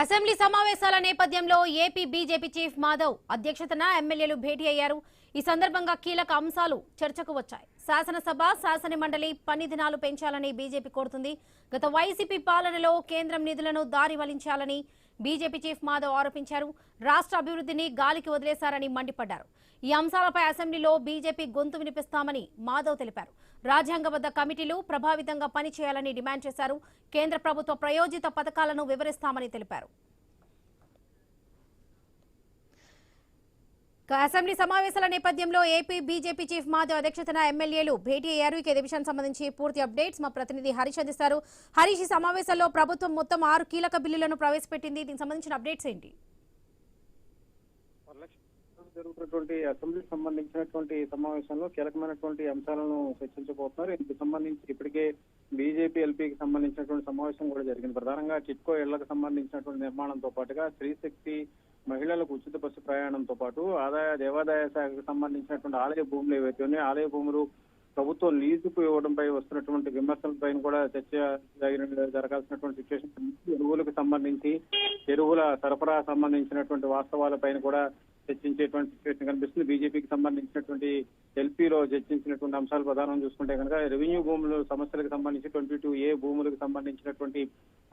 Assembly సమావేశాల నేపథ్యంలో AP BJP chief Madhav అధ్యక్షతన ఎమ్మెల్యేలు భేటీ అయ్యారు. ఈ సందర్భంగా కీలక అంశాలు చర్చకు వచ్చాయి. శాసనసభ శాసన మండలి పని దినాలు పెంచాలని బీజేపీ కోరుతుంది. గత వైసీపీ పాలనలో కేంద్రం నిధులను దారి వలించాలని బీజేపీ చీఫ్ మాధవ్ ఆరోపించారు. రాష్ట్ర అభివృద్ధిని గాలికి వదిలేశారని మండిపడ్డారు. ఈ అంశాలపై అసెంబ్లీలో బీజేపీ గొంతు వినిపిస్తామని మాధవ్ తెలిపారు. రాజ్యాంగబద్ధ కమిటీలు ప్రభావితంగా పనిచేయాలని డిమాండ్ చేశారు. కేంద్ర ప్రభుత్వ ప్రయోజిత పథకాలను వివరిస్తామని తెలిపారు. అసెంబ్లీ సమావేశాల నేపథ్యంలో ఏపీ బీజేపీ చీఫ్ మాధవ్ అధ్యక్షతన ఎమ్మెల్యేలు భేటీ అయ్యారు. ఇక ఇదే విషయానికి సంబంధించి పూర్తి అప్డేట్స్ మా ప్రతినిధి హరీష్ అందిస్తారు. హరీష్, ఈ సమావేశాల్లో ప్రభుత్వం మొత్తం 6 కీలక బిల్లులను ప్రవేశపెట్టింది. దీనికి సంబంధించిన అప్డేట్స్ ఏంటి? జరుగుతున్నటువంటి అసెంబ్లీకి సంబంధించినటువంటి సమావేశంలో కీలకమైనటువంటి అంశాలను చర్చించబోతున్నారు. ఇందుకు సంబంధించి ఇప్పటికే బీజేపీ ఎల్పీకి సంబంధించినటువంటి సమావేశం కూడా జరిగింది. ప్రధానంగా టిట్కో ఇళ్లకు సంబంధించినటువంటి నిర్మాణంతో పాటుగా స్త్రీశక్తి మహిళలకు ఉచిత బస్సు ప్రయాణంతో పాటు దేవాదాయ శాఖకు సంబంధించినటువంటి ఆలయ భూములు ఏవైతే ఉన్నాయో ఆలయ భూములు ప్రభుత్వం లీజుకు ఇవ్వడంపై వస్తున్నటువంటి విమర్శలపై కూడా చర్చ జరగాల్సినటువంటి సిచ్యువేషన్, ఎరువులకు సంబంధించి ఎరువుల సరఫరా సంబంధించినటువంటి వాస్తవాలపైన కూడా చర్చించేటువంటి సిచ్యువేషన్ కనిపిస్తుంది. బీజేపీకి సంబంధించినటువంటి ఎల్పీలో చర్చించినటువంటి అంశాలు ప్రధానం చూసుకుంటే కనుక రెవెన్యూ భూములు సమస్యలకు సంబంధించి 22A భూములకు సంబంధించినటువంటి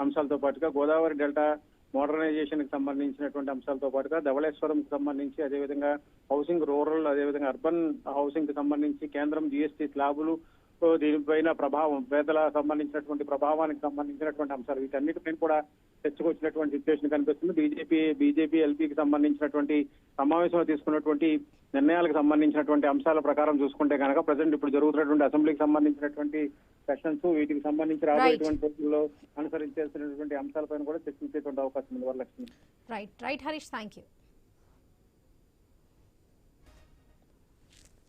అంశాలతో పాటుగా గోదావరి డెల్టా మోడర్నైజేషన్ కి సంబంధించినటువంటి అంశాలతో పాటుగా ధవళేశ్వరం కి సంబంధించి, అదేవిధంగా హౌసింగ్ రూరల్, అదేవిధంగా అర్బన్ హౌసింగ్ కి సంబంధించి కేంద్రం జీఎస్టీ స్లాబులు దీనిపైన ప్రభావం, పేదల సంబంధించినటువంటి ప్రభావానికి సంబంధించినటువంటి అంశాలు, వీటన్నిటిపైన కూడా చర్చకు వచ్చినటువంటి సిచ్యువేషన్ కనిపిస్తుంది. బీజేపీ ఎల్పీకి సంబంధించినటువంటి సమావేశంలో తీసుకున్నటువంటి నిర్ణయాలకు సంబంధించినటువంటి అంశాల ప్రకారం చూసుకుంటే కనుక ప్రజెంట్ ఇప్పుడు జరుగుతున్నటువంటి అసెంబ్లీకి సంబంధించినటువంటి సెషన్స్, వీటికి సంబంధించి రాబోయేటువంటి రోజుల్లో అనుసరించాల్సినటువంటి అంశాలపైన కూడా చర్చించేటువంటి అవకాశం ఉంది. Varalakshmi. Right Harish, thank you.